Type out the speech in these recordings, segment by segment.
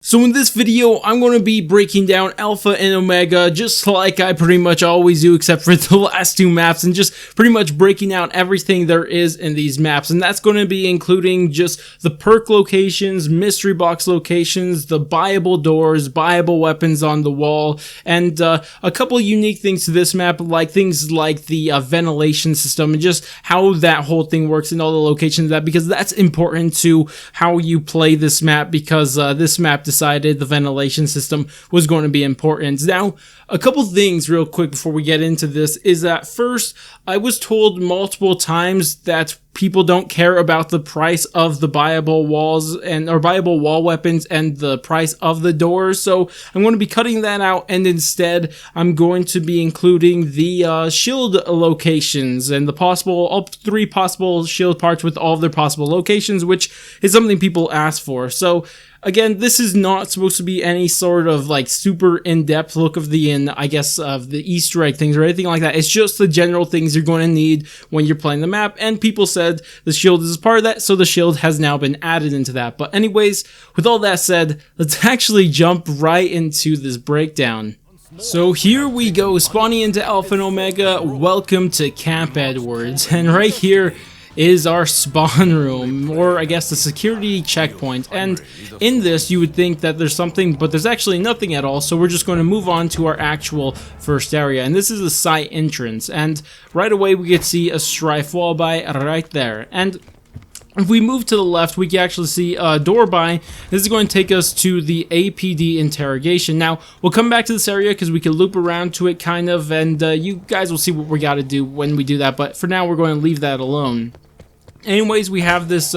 So in this video, I'm going to be breaking down Alpha and Omega just like I pretty much always do except for the last two maps, and just pretty much breaking out everything there is in these maps. And that's going to be including just the perk locations, mystery box locations, the buyable doors, buyable weapons on the wall, and a couple unique things to this map, like things like the ventilation system and just how that whole thing works in all the locations of that, because that's important to how you play this map, because this map decided the ventilation system was going to be important. Now, a couple things real quick before we get into this is that first, I was told multiple times that people don't care about the price of the buyable walls or buyable wall weapons and the price of the doors, so I'm going to be cutting that out, and instead I'm going to be including the shield locations and the all three possible shield parts with all of their possible locations, which is something people ask for. So again, this is not supposed to be any sort of like super in-depth look of the Easter egg things or anything like that. It's just the general things you're going to need when you're playing the map, and people said the shield is part of that, so the shield has now been added into that. But anyways, with all that said, let's actually jump right into this breakdown. So here we go, spawning into Alpha and Omega. Welcome to Camp Edwards, and right here is our spawn room, or I guess the security checkpoint. And in this you would think that there's something, but there's actually nothing at all, so we're just going to move on to our actual first area, and this is the site entrance. And right away we can see a strife wall by right there, and if we move to the left, we can actually see a door by. This is going to take us to the Apd Interrogation. Now, we'll come back to this area because we can loop around to it kind of, and you guys will see what we got to do when we do that, but for now we're going to leave that alone. Anyways, we have this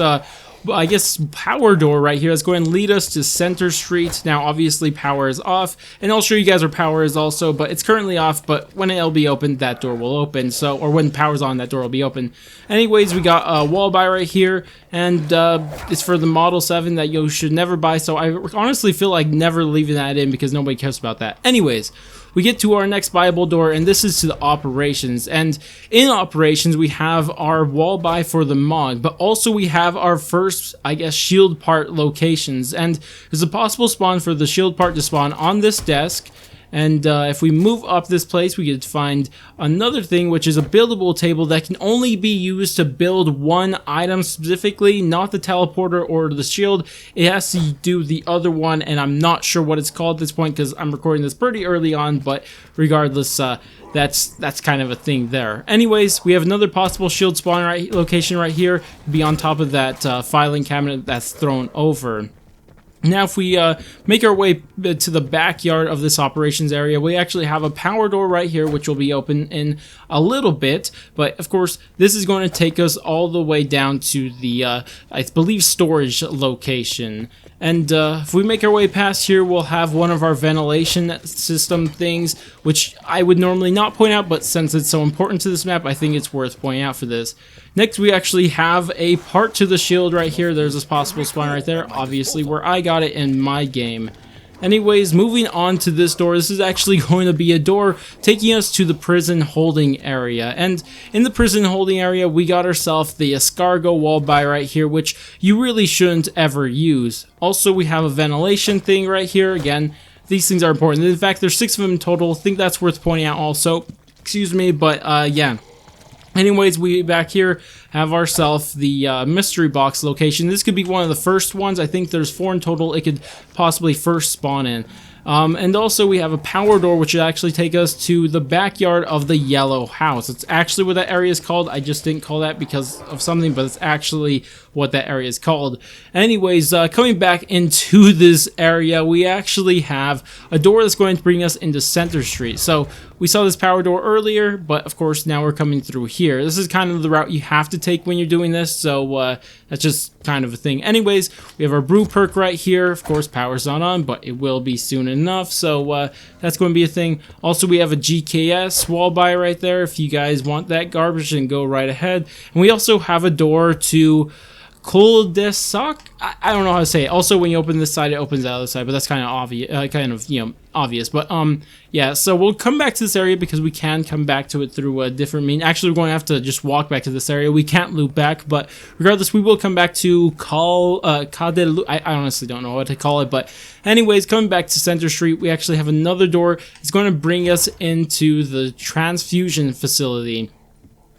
I guess power door right here that's going to lead us to Center Street. Now obviously power is off, and I'll show you guys where power is also, but it's currently off, but when it'll be open, that door will open. So, or when power's on, that door will be open. Anyways, we got a wall buy right here, and it's for the Model 7 that you should never buy, so I honestly feel like never leaving that in because nobody cares about that. Anyways, we get to our next buyable door, and this is to the operations. And in operations, we have our wall buy for the mod, but also we have our first, I guess, shield part locations. And there's a possible spawn for the shield part to spawn on this desk. And if we move up this place, we could find another thing, which is a buildable table that can only be used to build one item specifically, not the teleporter or the shield. It has to do the other one, and I'm not sure what it's called at this point because I'm recording this pretty early on, but regardless, that's kind of a thing there. Anyways, we have another possible shield spawn location right here, be on top of that filing cabinet that's thrown over. Now, if we make our way to the backyard of this operations area, we actually have a power door right here, which will be open in a little bit. But, of course, this is going to take us all the way down to the, I believe, storage location. And if we make our way past here, we'll have one of our ventilation system things, which I would normally not point out, but since it's so important to this map, I think it's worth pointing out for this. Next, we actually have a part to the shield right here. There's this possible spawn right there, obviously, where I got it in my game. Anyways, moving on to this door, this is actually going to be a door taking us to the prison holding area. And in the prison holding area, we got ourselves the escargot wall buy right here, which you really shouldn't ever use. Also, we have a ventilation thing right here. Again, these things are important. In fact, there's 6 of them in total. I think that's worth pointing out also. Excuse me, but yeah. Anyways, we back here have ourselves the mystery box location. This could be one of the first ones. I think there's 4 in total it could possibly first spawn in. And also we have a power door, which would actually take us to the backyard of the yellow house. It's actually what that area is called. I just didn't call that because of something, but it's actually what that area is called. Anyways, coming back into this area, we actually have a door that's going to bring us into Center Street. So we saw this power door earlier, but of course now we're coming through here. This is kind of the route you have to take when you're doing this, so that's just kind of a thing. Anyways, we have our brew perk right here. Of course, power's not on, but it will be soon enough, so that's going to be a thing. Also, we have a GKS wall buy right there. If you guys want that garbage, then go right ahead. And we also have a door to cul-de-sac. I don't know how to say it. Also, when you open this side, it opens the other side, but that's kind of obvious. Obvious. But yeah. So we'll come back to this area because we can come back to it through a different means. Actually, we're going to have to just walk back to this area. We can't loop back, but regardless, we will come back to I honestly don't know what to call it, but anyways, coming back to Center Street, we actually have another door. It's going to bring us into the transfusion facility.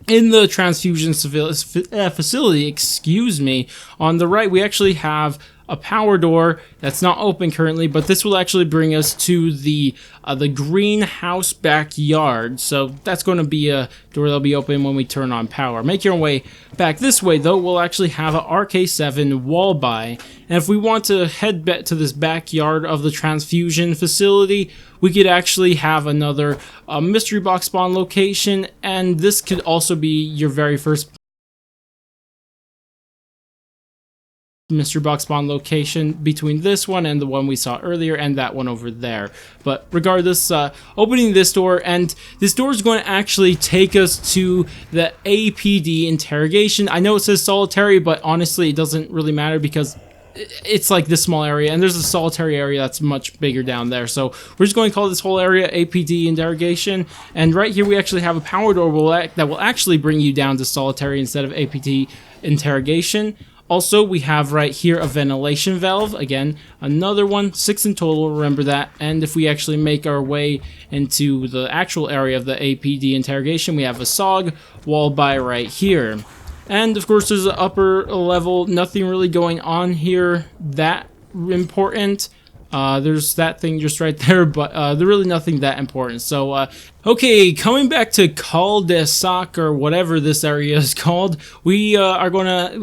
In the transfusion facility, excuse me, on the right, we actually have a power door that's not open currently, but this will actually bring us to the greenhouse backyard. So that's going to be a door that'll be open when we turn on power. Make your way back this way, though. We'll actually have an RK7 wall by, and if we want to head back to this backyard of the transfusion facility, we could actually have another mystery box spawn location, and this could also be your very first mystery box spawn location between this one and the one we saw earlier and that one over there. But regardless, opening this door, and this door is going to actually take us to the APD interrogation. I know it says solitary, but honestly it doesn't really matter because it's like this small area, and there's a solitary area that's much bigger down there. So we're just going to call this whole area APD Interrogation, and right here we actually have a power door that will actually bring you down to solitary instead of APD Interrogation. Also, we have right here a ventilation valve. Again, another one, 6 in total, remember that. And if we actually make our way into the actual area of the APD Interrogation, we have a SOG wall by right here. And of course, there's an upper level, nothing really going on here that important. There's that thing just right there, but there's really nothing that important. So, okay, coming back to cul-de-sac or whatever this area is called, we are going to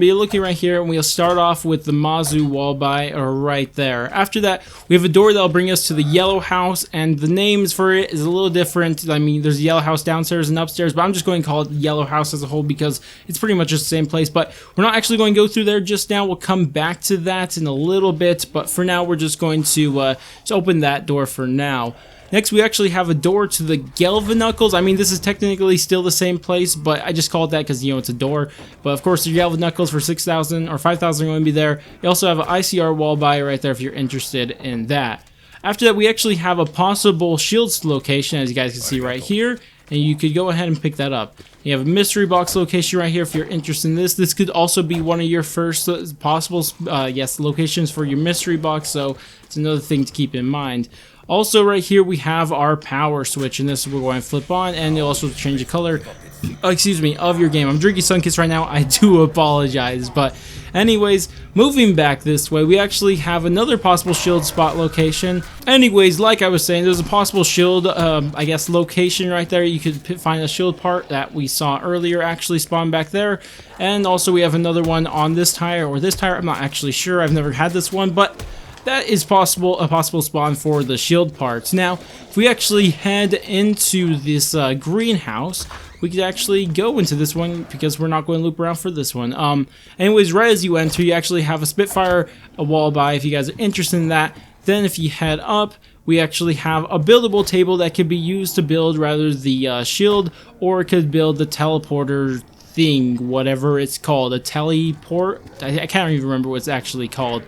be looking right here, and we'll start off with the Mazu wall by right there. After that, we have a door that'll bring us to the yellow house, and the names for it is a little different. I mean, there's a yellow house downstairs and upstairs, but I'm just going to call it yellow house as a whole because it's pretty much just the same place. But we're not actually going to go through there just now. We'll come back to that in a little bit, but for now, we're just going to just open that door for now. Next, we actually have a door to the Galvanuckles. I mean, this is technically still the same place, but I just called that because, you know, it's a door. But of course, the Galvanuckles for 6,000 or 5,000 are going to be there. You also have an ICR wall by right there if you're interested in that. After that, we actually have a possible shields location, as you guys can see right here, and you could go ahead and pick that up. You have a mystery box location right here if you're interested in this. This could also be one of your first possible locations for your mystery box, so it's another thing to keep in mind. Also right here we have our power switch, and this we're going to flip on, and you'll also change the color of your game. I'm drinking Sunkist right now, I do apologize. But anyways, moving back this way, we actually have another possible shield spot location. Anyways, like I was saying, there's a possible shield location right there. You could find a shield part that we saw earlier actually spawn back there. And also we have another one on this tire, or this tire, I'm not actually sure, I've never had this one, but that is a possible spawn for the shield parts. Now, if we actually head into this greenhouse, we could actually go into this one because we're not going to loop around for this one. Anyways, right as you enter, you actually have a Spitfire wall by if you guys are interested in that. Then if you head up, we actually have a buildable table that could be used to build rather the shield, or it could build the teleporter thing, whatever it's called, a teleport. I can't even remember what it's actually called.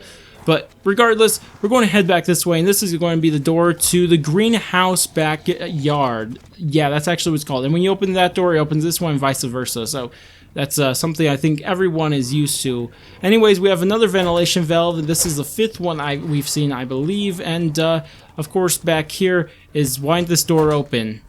But regardless, we're going to head back this way, and this is going to be the door to the greenhouse backyard. Yeah, that's actually what it's called. And when you open that door, it opens this one, and vice versa. So that's something I think everyone is used to. Anyways, we have another ventilation valve, and this is the 5th one we've seen, I believe. And of course, back here is wind this door open.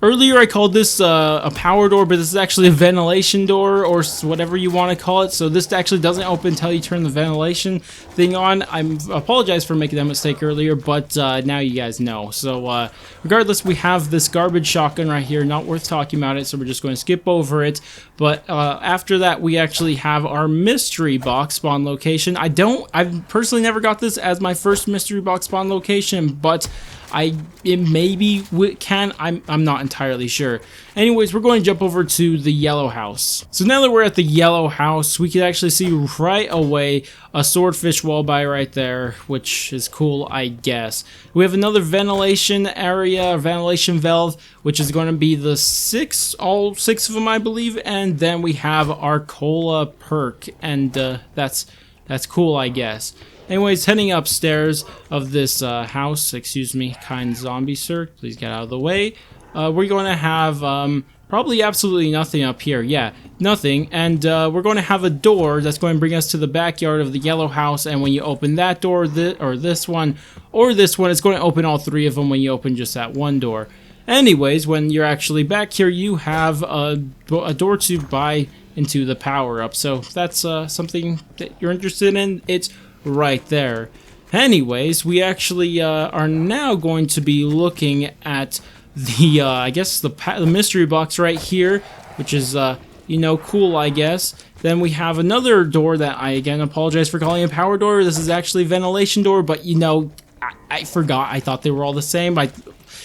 Earlier I called this a power door, but this is actually a ventilation door, or whatever you want to call it. So this actually doesn't open until you turn the ventilation thing on. I apologize for making that mistake earlier, but now you guys know. So regardless, we have this garbage shotgun right here, not worth talking about it, so we're just going to skip over it. But after that, we actually have our mystery box spawn location. I've personally never got this as my first mystery box spawn location, but It maybe can. I'm not entirely sure. Anyways, we're going to jump over to the yellow house. So now that we're at the yellow house, we can actually see right away a swordfish walleye right there, which is cool, I guess. We have another ventilation area, ventilation valve, which is going to be the all six of them, I believe. And then we have our cola perk, and that's cool, I guess. Anyways, heading upstairs of this house, excuse me, kind zombie sir, please get out of the way. We're going to have probably absolutely nothing up here. Yeah, nothing. And we're going to have a door that's going to bring us to the backyard of the yellow house. And when you open that door, this one, it's going to open all three of them when you open just that one door. Anyways, when you're actually back here, you have a door to buy into the power-up. So if that's something that you're interested in, it's right there. Anyways, we actually are now going to be looking at the I guess the mystery box right here, which is you know, cool, I guess. Then we have another door that I again apologize for calling a power door. This is actually a ventilation door, but you know, I forgot. I thought they were all the same.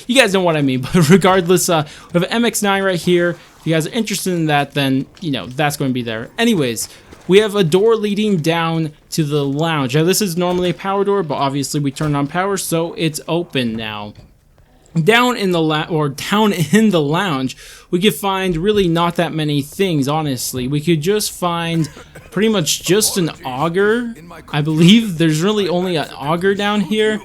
You guys know what I mean. But regardless, we have an MX9 right here. If you guys are interested in that, then you know that's going to be there. Anyways, we have a door leading down to the lounge. Now, this is normally a power door, but obviously we turned on power, so it's open now. Down in the lounge, we could find really not that many things, honestly. We could just find pretty much just an auger. I believe there's really only an auger down here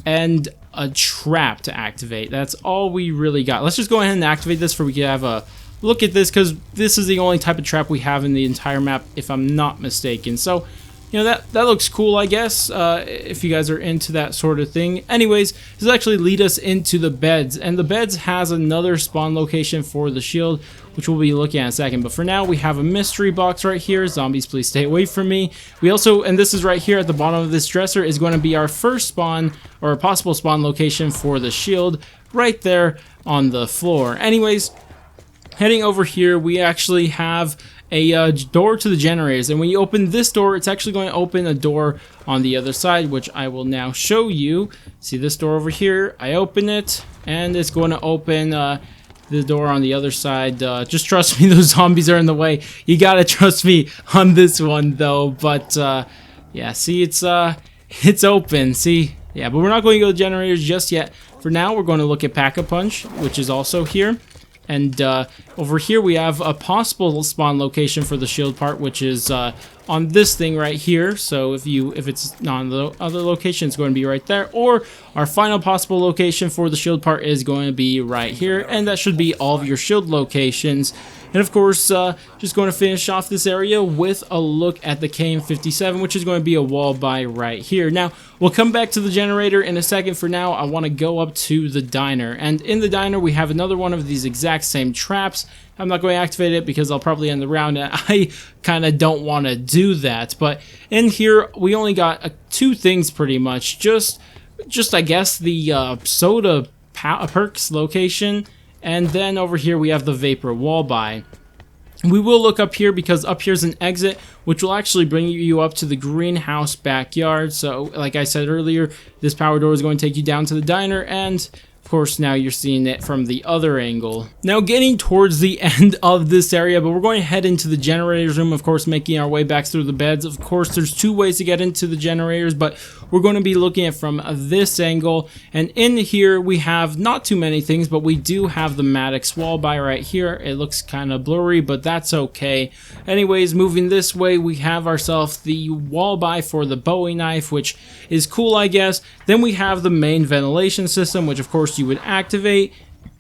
and a trap to activate. That's all we really got. Let's just go ahead and activate this so we can have a look at this, because this is the only type of trap we have in the entire map, if I'm not mistaken. So, you know, that looks cool, I guess, if you guys are into that sort of thing. Anyways, this will actually lead us into the beds, and the beds has another spawn location for the shield, which we'll be looking at in a second. But for now, we have a mystery box right here. Zombies, please stay away from me. We also, and this is right here at the bottom of this dresser, is going to be our first spawn, or a possible spawn location for the shield, right there on the floor. Anyways, heading over here, we actually have a door to the generators, and when you open this door, it's actually going to open a door on the other side, which I will now show you. See this door over here? I open it, and it's going to open the door on the other side. Just trust me, those zombies are in the way. You gotta trust me on this one, though. But yeah, see, it's open. See, yeah, but we're not going to go to generators just yet. For now, we're going to look at Pack-a-Punch, which is also here. And over here we have a possible spawn location for the shield part, which is on this thing right here. So if it's not on the other location, it's going to be right there. Or our final possible location for the shield part is going to be right here, and that should be all of your shield locations. And of course, just going to finish off this area with a look at the KM57, which is going to be a wall buy right here. Now, we'll come back to the generator in a second. For now, I want to go up to the diner. And in the diner, we have another one of these exact same traps. I'm not going to activate it because I'll probably end the round, and I kind of don't want to do that. But in here, we only got two things pretty much. Just I guess, the soda perks location. And then over here we have the vapor wall buy. We will look up here because up here's an exit, which will actually bring you up to the greenhouse backyard. So like I said earlier, this power door is going to take you down to the diner, and of course now you're seeing it from the other angle. Now getting towards the end of this area, but we're going to head into the generators room, of course making our way back through the beds. Of course there's two ways to get into the generators, but we're going to be looking at from this angle. And in here we have not too many things, but we do have the Maddox wall buy right here. It looks kind of blurry, but that's okay. Anyways, moving this way, we have ourselves the wall buy for the Bowie knife, which is cool, I guess. Then we have the main ventilation system, which of course you would activate,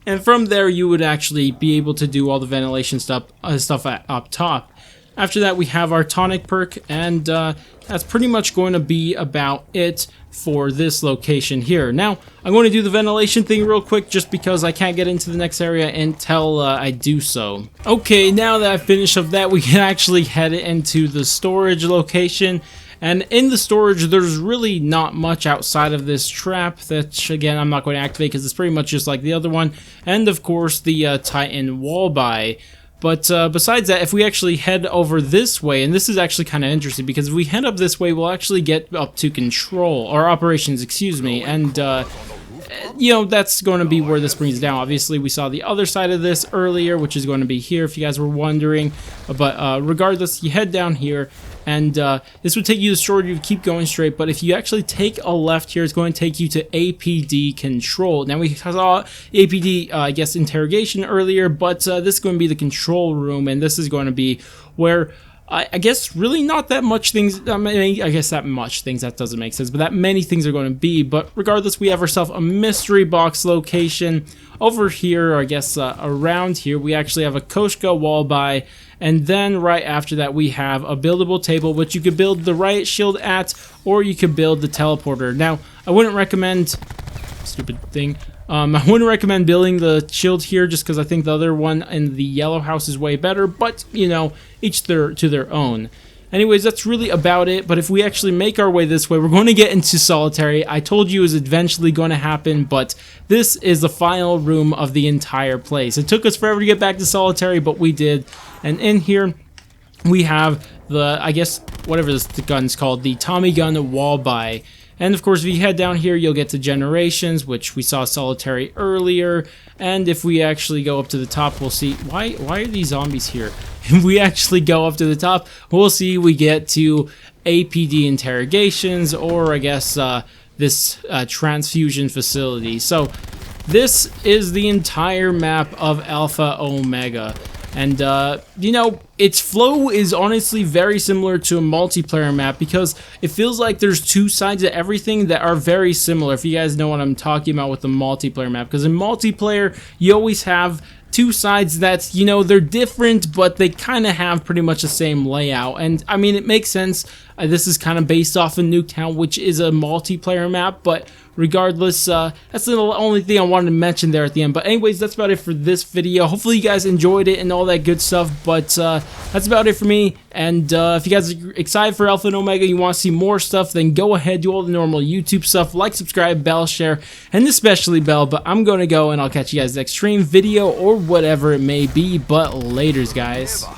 and from there you would actually be able to do all the ventilation stuff up top. After that, we have our tonic perk, and that's pretty much going to be about it for this location here. Now, I'm going to do the ventilation thing real quick just because I can't get into the next area until I do so. Okay, now that I've finished up that, we can actually head into the storage location. And in the storage, there's really not much outside of this trap that, again, I'm not going to activate because it's pretty much just like the other one. And, of course, the Titan wall buy. But besides that, if we actually head over this way, and this is actually kind of interesting because if we head up this way, we'll actually get up to control, or operations, excuse me, and you know, that's going to be where this brings down. Obviously, we saw the other side of this earlier, which is going to be here, if you guys were wondering. But regardless, you head down here, and this would take you to short. You keep going straight, but if you actually take a left here, it's going to take you to APD control. Now, we saw APD, I guess, interrogation earlier, but this is going to be the control room, and this is going to be where I guess really not that much things, I guess that much things, that doesn't make sense, but that many things are going to be. But regardless, we have ourselves a mystery box location over here, or I guess around here. We actually have a Koshka wall by, and then right after that we have a buildable table, which you could build the riot shield at, or you could build the teleporter. Now, I wouldn't recommend, stupid thing, I wouldn't recommend building the shield here, just because I think the other one in the yellow house is way better, but, you know, each to their own. Anyways, that's really about it, but if we actually make our way this way, we're going to get into solitary. I told you it was eventually going to happen, but this is the final room of the entire place. It took us forever to get back to solitary, but we did. And in here, we have the, I guess, whatever this gun's called, the Tommy gun wall by. And of course, if you head down here, you'll get to generations, which we saw solitary earlier. And if we actually go up to the top, we'll see, why are these zombies here? If we actually go up to the top, we'll see we get to APD interrogations, or I guess this transfusion facility. So this is the entire map of Alpha Omega. And, you know, its flow is honestly very similar to a multiplayer map, because it feels like there's two sides of everything that are very similar, if you guys know what I'm talking about with the multiplayer map. Because in multiplayer, you always have two sides that, you know, they're different, but they kind of have pretty much the same layout. And, I mean, it makes sense. This is kind of based off of Nuketown, which is a multiplayer map, but regardless, that's the only thing I wanted to mention there at the end. But anyways, that's about it for this video. Hopefully you guys enjoyed it and all that good stuff, but that's about it for me. And if you guys are excited for Alpha and Omega, you want to see more stuff, then go ahead, do all the normal YouTube stuff, like, subscribe, bell, share, and especially bell. But I'm going to go, and I'll catch you guys next stream, video, or whatever it may be. But laters, guys.